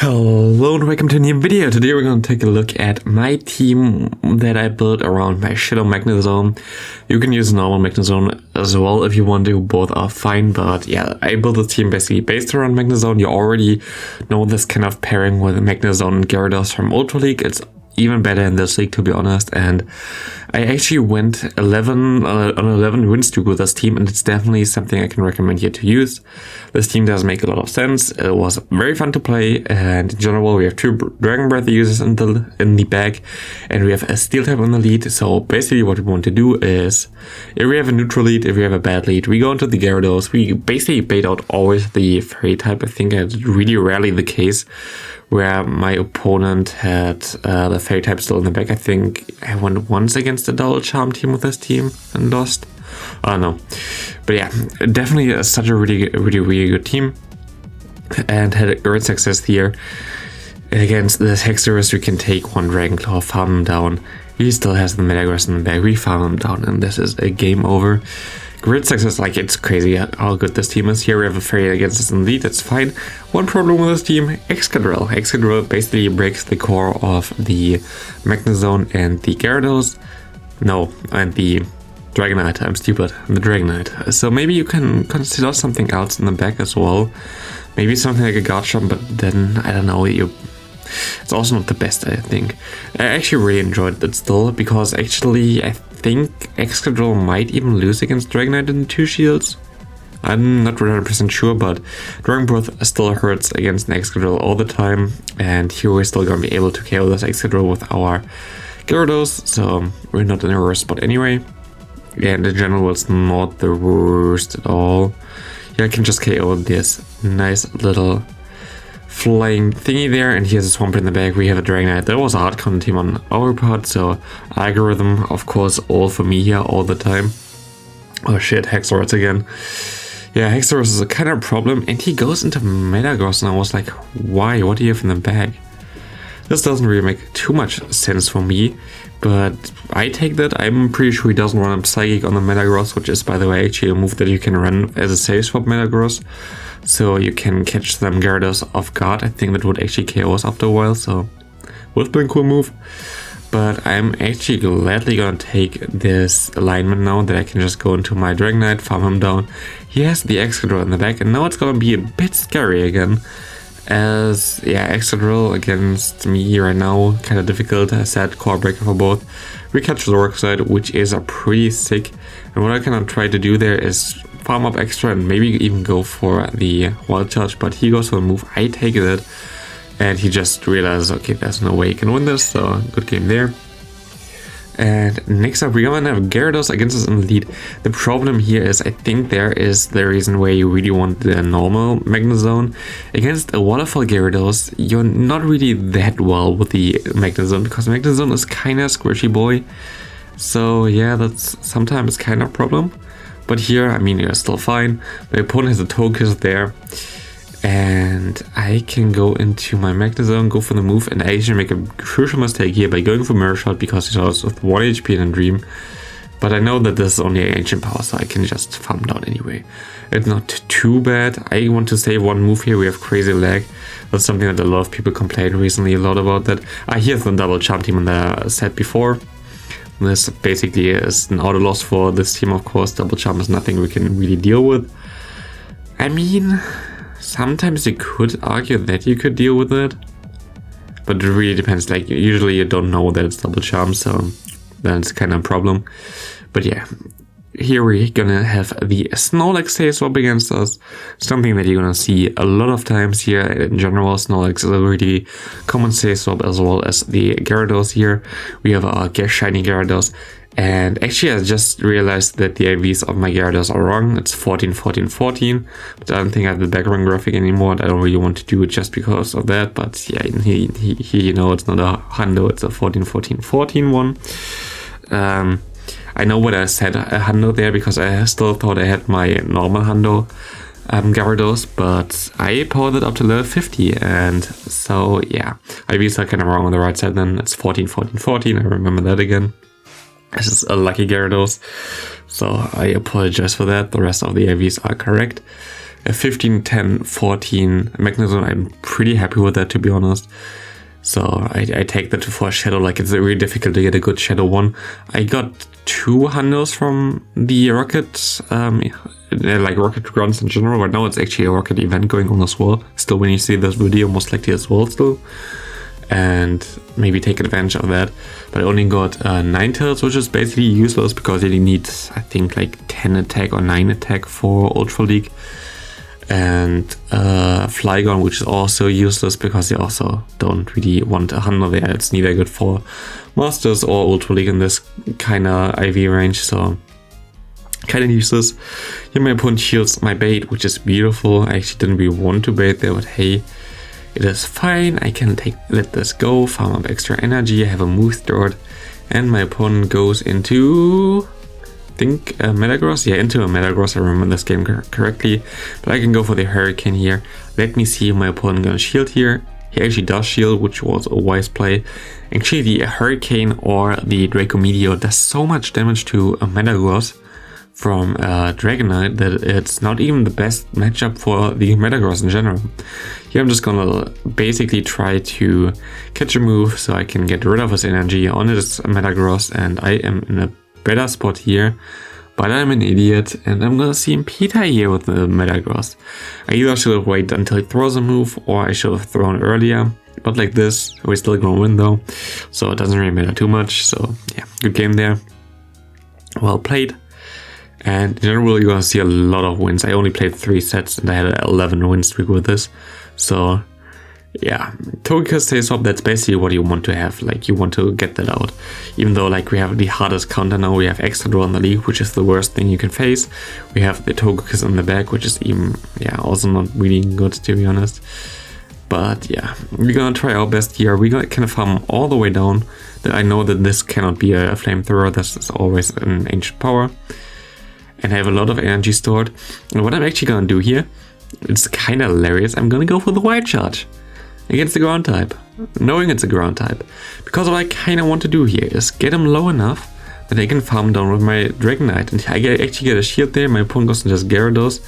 Hello and welcome to a new video. Today we're going to take a look at my team that I built around my Shadow Magnezone. You can use normal Magnezone as well if you want to, both are fine, but yeah, I built this team basically based around Magnezone. You already know this kind of pairing with Magnezone and Gyarados from Ultra League. It's even better in this league, to be honest, and I actually went 11 win streak with this team, and it's definitely something I can recommend you to use. This team does make a lot of sense. It was very fun to play, and in general we have two Dragon Breath users in the back, and we have a Steel type in the lead. So basically what we want to do is, if we have a neutral lead, if we have a bad lead, we go into the Gyarados. We basically bait out always the Fairy type. I think it's really rarely the case where my opponent had the Fairy type still in the back. I think I went once against a double charm team with this team and lost. Oh no. But yeah, definitely such a really good team, and had a great success here. Against this Hexorus, we can take one Dragon Claw, farm him down. He still has the Metagross in the back, we farm him down, and this is a game over. Great success, like it's crazy how good this team is. Here we have a Fairy against us in the lead, that's fine. One problem with this team, Excadrill. Excadrill basically breaks the core of the Magnezone and the Gyarados. No, and the Dragonite, I'm stupid, the Dragonite. So maybe you can consider something else in the back as well. Maybe something like a Garchomp, but then, I don't know, it's also not the best, I think. I actually really enjoyed it still, because actually I think Excadrill might even lose against Dragonite in 2 shields. I'm not 100% sure, but Dragon Breath still hurts against an Excadrill all the time, and here we're still gonna be able to KO this Excadrill with our Gyarados, so we're not in a worse spot anyway. And in general, it's not the worst at all. Here I can just KO this nice little flying thingy there, and here's a Swampert in the back. We have a Dragonite. That was a hard counter team on our part, so algorithm, of course, all for me here all the time. Oh shit, Hexorus again. Yeah, Hexorus is a kind of problem, and he goes into Metagross, and I was like, why? What do you have in the bag? This doesn't really make too much sense for me, but I take that. I'm pretty sure he doesn't run up Psychic on the Metagross, which is, by the way, actually a move that you can run as a safe swap Metagross. So you can catch them Gyarados off guard. I think that would actually KO us after a while, so would have been a cool move. But I'm actually gladly gonna take this alignment now that I can just go into my Dragonite, farm him down. He has the Excadrill in the back, and now it's gonna be a bit scary again. As, yeah, Excadrill against me right now, kind of difficult. I said core breaker for both. We catch the Rock Slide, which is a pretty sick. And what I kind of try to do there is farm up extra and maybe even go for the Wild Charge, but he goes for a move, I take it, and he just realizes, okay, there's no way he can win this, so good game there. And next up, we're gonna have Gyarados against us in the lead. The problem here is, I think there is the reason why you really want the normal Magnezone. Against a Waterfall Gyarados, you're not really that well with the Magnezone, because Magnezone is kind of squishy boy. So yeah, that's sometimes kind of a problem. But here, I mean, you're still fine. My opponent has a Togekiss there. And I can go into my Magnezone, go for the move, and I actually make a crucial mistake here by going for Mirror Shot because he was with 1 HP in a Dream. But I know that this is only Ancient Power, so I can just farm down anyway. It's not too bad. I want to save one move here. We have crazy lag. That's something that a lot of people complained recently a lot about that. Here's the double charm team in the set before. This basically is an auto loss for this team, of course. Double charm is nothing we can really deal with. I mean, sometimes you could argue that you could deal with it, but it really depends. Like, usually you don't know that it's double charm, so that's kind of a problem. But yeah, here we're gonna have the Snorlax safe swap against us, something that you're gonna see a lot of times here. In general, Snorlax is a really common safe swap, as well as the Gyarados here. We have our shiny Gyarados. And actually, I just realized that the IVs of my Gyarados are wrong. It's 14, 14, 14. But I don't think I have the background graphic anymore. I don't really want to do it just because of that. But yeah, here you know, it's not a hundo, it's a 14, 14, 14 one. I know what I said, a hundo there, because I still thought I had my normal hundo Gyarados, but I powered it up to level 50. And so yeah, IVs are kind of wrong on the right side then. It's 14, 14, 14. I remember that again. This is a lucky Gyarados, so I apologize for that. The rest of the IVs are correct. a 15, 10, 14 Magnezone. I'm pretty happy with that, to be honest. So I take that for a Shadow. Like, it's really difficult to get a good Shadow one. I got 2 Hundos from the Rocket, like Rocket Grunts in general. Right now it's actually a Rocket event going on as well. Still, when you see this video, most likely as well still. And maybe take advantage of that. But I only got 9-tails, which is basically useless because you need, I think, like 10 attack or 9 attack for Ultra League. And Flygon, which is also useless because you also don't really want a Hunter there. It's neither good for Masters or Ultra League in this kind of IV range, so kind of useless. Here my opponent shields my bait, which is beautiful. I actually didn't really want to bait there, but hey, it is fine. I can let this go, farm up extra energy, I have a move stored, and my opponent goes into, I think, a Metagross? Yeah, into a Metagross, I remember this game correctly. But I can go for the Hurricane here. Let me see if my opponent gonna shield here. He actually does shield, which was a wise play. Actually, the Hurricane or the Draco Meteor does so much damage to a Metagross from Dragonite that it's not even the best matchup for the Metagross in general. Here I'm just gonna basically try to catch a move so I can get rid of his energy on this Metagross, and I am in a better spot here, but I'm an idiot and I'm gonna see him Peter here with the Metagross. I either should have waited until he throws a move or I should have thrown earlier, but like this, we're still gonna win though, so it doesn't really matter too much. So yeah, good game there, well played. And in general, you're gonna see a lot of wins. I only played 3 sets and I had an 11 win streak with this, so yeah, Togekiss stays up. That's basically what you want to have. Like, you want to get that out. Even though, like, we have the hardest counter now. We have Extra Draw in the league, which is the worst thing you can face. We have the Togekiss in the back, which is even, yeah, also not really good, to be honest. But yeah, we're gonna try our best here. We're gonna kind of farm all the way down. I know that this cannot be a flamethrower. This is always an ancient power. And I have a lot of energy stored. And what I'm actually gonna do here, it's kind of hilarious. I'm gonna go for the Wild Charge against the ground type, knowing it's a ground type. Because what I kind of want to do here is get him low enough that I can farm down with my Dragonite. And I actually get a shield there, my opponent goes and just Gyarados.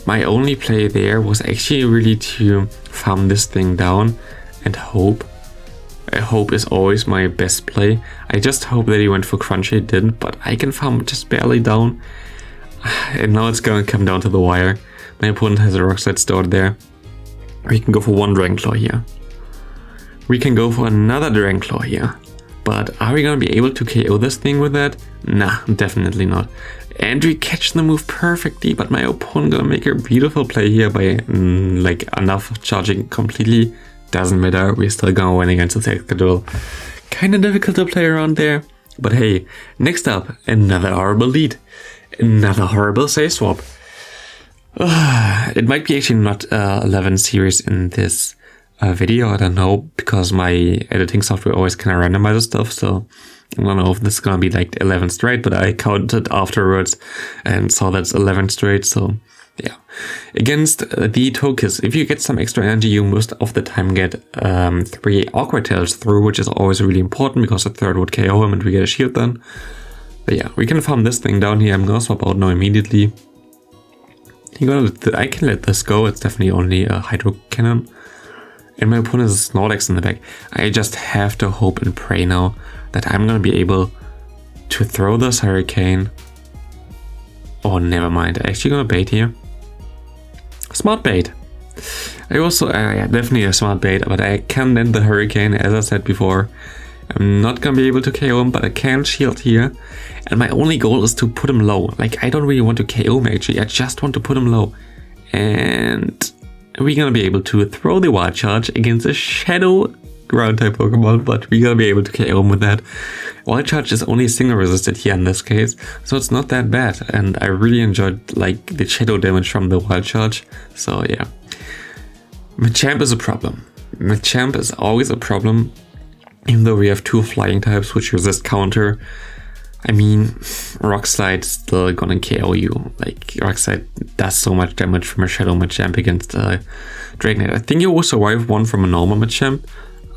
My only play there was actually really to farm this thing down and hope. Hope is always my best play. I just hope that he went for Crunchy, it didn't, but I can farm just barely down. And now it's gonna come down to the wire. My opponent has a Rock Slide stored there. We can go for one Dragon Claw here. We can go for another Dragon Claw here. But are we gonna be able to KO this thing with that? Nah, definitely not. And we catch the move perfectly, but my opponent gonna make a beautiful play here by like enough charging completely. Doesn't matter, we're still gonna win against the Tactical Duel. Kinda difficult to play around there. But hey, next up, another horrible lead. Another horrible save swap. It might be actually not 11 series in this video, I don't know, because my editing software always kind of randomizes stuff, so I don't know if this is gonna be like 11 straight, but I counted afterwards and saw that's 11 straight, so yeah. Against the Togekiss, if you get some extra energy, you most of the time get 3 Awkward Tails through, which is always really important because the third would KO him and we get a shield then. But yeah, we can farm this thing down here. I'm gonna swap out now immediately. I can let this go, it's definitely only a Hydro Cannon. And my opponent is a Snorlax in the back. I just have to hope and pray now that I'm gonna be able to throw this Hurricane. Oh, never mind, I'm actually gonna bait here. Smart bait. I also, yeah, definitely a smart bait, but I can land the Hurricane, as I said before. I'm not gonna be able to KO him, but I can shield here. And my only goal is to put him low. Like, I don't really want to KO him actually, I just want to put him low. And we're gonna be able to throw the Wild Charge against a Shadow ground type Pokemon, but we're gonna be able to KO him with that. Wild Charge is only single resisted here in this case, so it's not that bad. And I really enjoyed like the Shadow damage from the Wild Charge, so yeah. Machamp is a problem. Machamp is always a problem. Even though we have 2 flying types which resist counter, I mean, Rock Slide still gonna KO you. Like, Rock Slide does so much damage from a Shadow Machamp against Dragonite. I think you will survive one from a normal Machamp,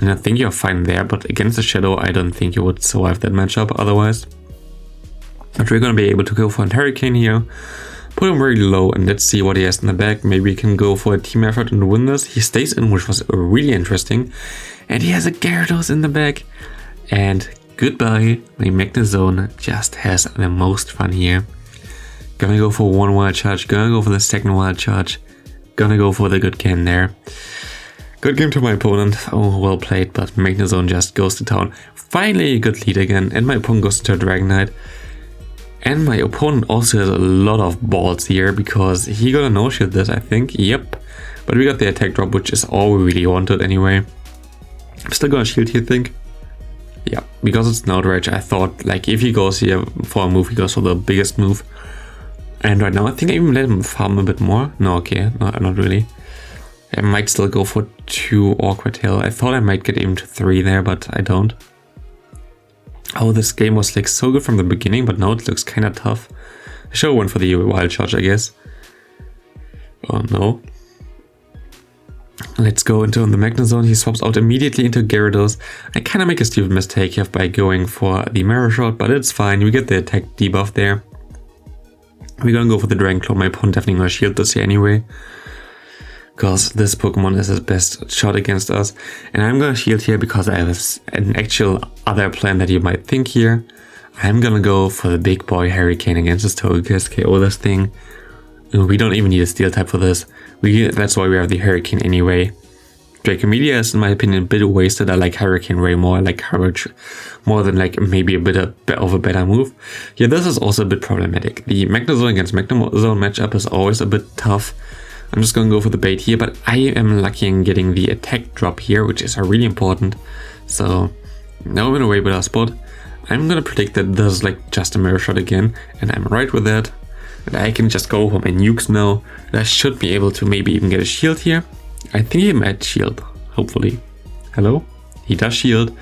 and I think you're fine there, but against the Shadow, I don't think you would survive that matchup otherwise. But we're gonna be able to go for a Hurricane here. put him very low, and let's see what he has in the back. Maybe we can go for a team effort and win this. He stays in, which was really interesting. And he has a Gyarados in the back. And goodbye, the Magnezone just has the most fun here. Gonna go for one wild charge, gonna go for the second wild charge. Gonna go for the good game there. Good game to my opponent. Oh, well played, but Magnezone just goes to town. Finally a good lead again, and my opponent goes into a Dragonite. And my opponent also has a lot of balls here, because he got a no-shield this, I think. Yep. But we got the attack drop, which is all we really wanted anyway. I'm still gonna shield here, I think. Yeah, because it's an outrage, I thought, like, if he goes here for a move, he goes for the biggest move. And right now, I think I even let him farm a bit more. No, okay, no, not really. I might still go for 2 Awkward Tail. I thought I might get even to 3 there, but I don't. Oh, this game was like so good from the beginning, but now it looks kind of tough. I should have went for the wild charge, I guess. Oh no. Let's go into the Magnezone. He swaps out immediately into Gyarados. I kind of make a stupid mistake here by going for the Mirror Shot, but it's fine. We get the attack debuff there. We're gonna go for the Dragon Claw. My opponent definitely gonna shield this here anyway, because this Pokemon is his best shot against us. And I'm gonna shield here because I have an actual other plan that you might think here. I'm gonna go for the big boy Hurricane against this Togekiss, KO this thing. We don't even need a Steel type for this. That's why we have the Hurricane anyway. Dracomedia is, in my opinion, a bit wasted. I like Hurricane way more. I like Courage more than like maybe a bit of a better move. Yeah, this is also a bit problematic. The Magnezone against Magnezone matchup is always a bit tough. I'm just gonna go for the bait here, but I am lucky in getting the attack drop here, which is really important. So now we're in a way better spot. I'm gonna predict that this is like just a Mirror Shot again, and I'm right with that. And I can just go for my nukes now. And I should be able to maybe even get a shield here. I think he might shield, hopefully. Hello? He does shield,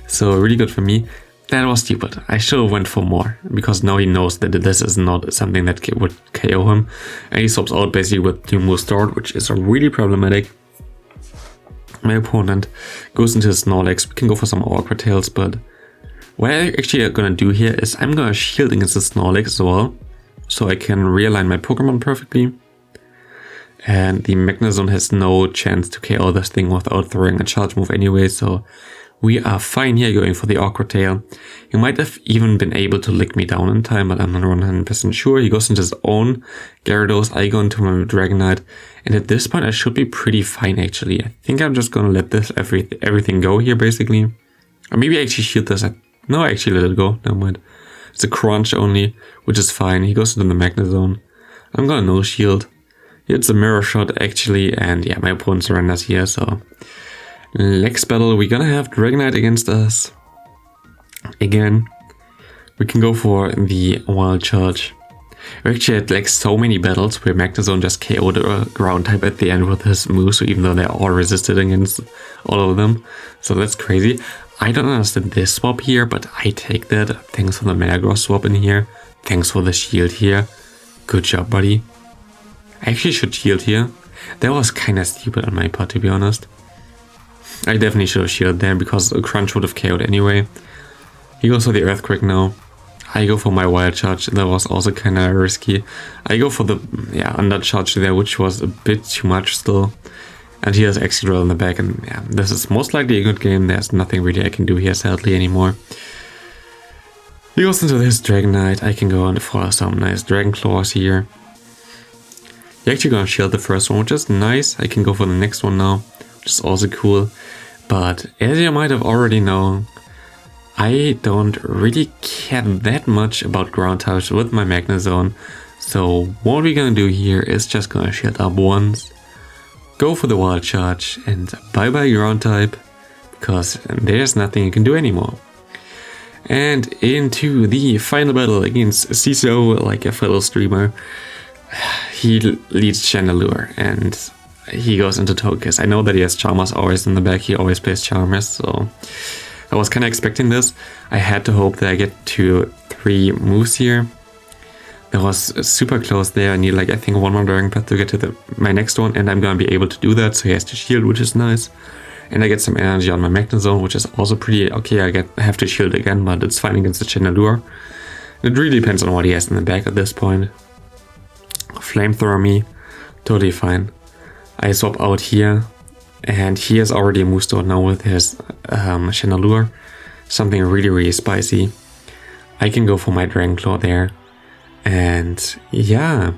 so really good for me. That was stupid. I should have went for more, because now he knows that this is not something that would KO him. And he swaps out basically with 2 moves stored, which is really problematic. My opponent goes into his Snorlax. We can go for some Awkward Tails, but what I actually gonna do here is I'm gonna shield against the Snorlax as well, so I can realign my Pokemon perfectly. And the Magnezone has no chance to KO this thing without throwing a charge move anyway, so we are fine here going for the Awkward Tail. He might have even been able to lick me down in time, but I'm not 100% sure. He goes into his own Gyarados, I go into my Dragonite, and at this point I should be pretty fine actually. I think I'm just gonna let this everything go here basically. Or maybe I actually shield this. No, I actually let it go, never mind. It's a crunch only, which is fine. He goes into the Magnezone. I'm gonna no shield. It's a Mirror Shot actually, and yeah, my opponent surrenders here, so next battle we're gonna have Dragonite against us. Again, we can go for the Wild Charge. We actually had like so many battles where Magnezone just KO'd a ground type at the end with his moves, even though they're all resisted against all of them. So that's crazy. I don't understand this swap here, but I take that. Thanks for the Metagross swap in here. Thanks for the shield here. Good job, buddy. I actually should shield here. That was kind of stupid on my part, to be honest. I definitely should have shielded there because a crunch would have KO'd anyway. He goes for the Earthquake now. I go for my Wild Charge. That was also kind of risky. I go for the Undercharge there, which was a bit too much still. And he has Excadrill in the back, and yeah, this is most likely a good game. There's nothing really I can do here sadly anymore. He goes into this Dragonite. I can go on for some nice Dragon Claws here. You're actually gonna shield the first one, which is nice. I can go for the next one now, which is also cool. But as you might have already known, I don't really care that much about ground types with my Magnezone. So what we're gonna do here is just gonna shield up once, go for the Wild Charge, and bye bye ground type, because there's nothing you can do anymore. And into the final battle against CCO, like a fellow streamer. He leads Chandelure and he goes into Togekiss. I know that he has Charmers always in the back, he always plays Charmers, so I was kind of expecting this. I had to hope that I get to 3 moves here. That was super close there. I need like I think 1 more Dragon Breath to get to my next one, and I'm gonna be able to do that, so he has to shield, which is nice. And I get some energy on my Magnezone, which is also pretty okay. I have to shield again, but it's fine against the Chandelure. It really depends on what he has in the back at this point. flamethrower me. Totally fine. I swap out here, and he has already a move store now with his Chandelure. Something really spicy. I can go for my Dragon Claw there. And yeah,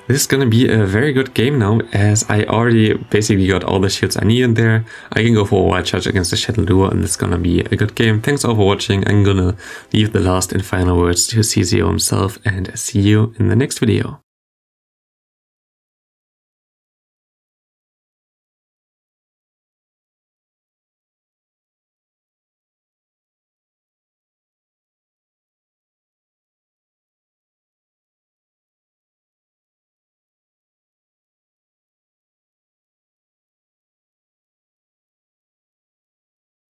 this is gonna be a very good game now, as I already basically got all the shields I need in there. I can go for a Wild Charge against the Chandelure, and it's gonna be a good game. Thanks all for watching. I'm gonna leave the last and final words to CZO himself, and see you in the next video.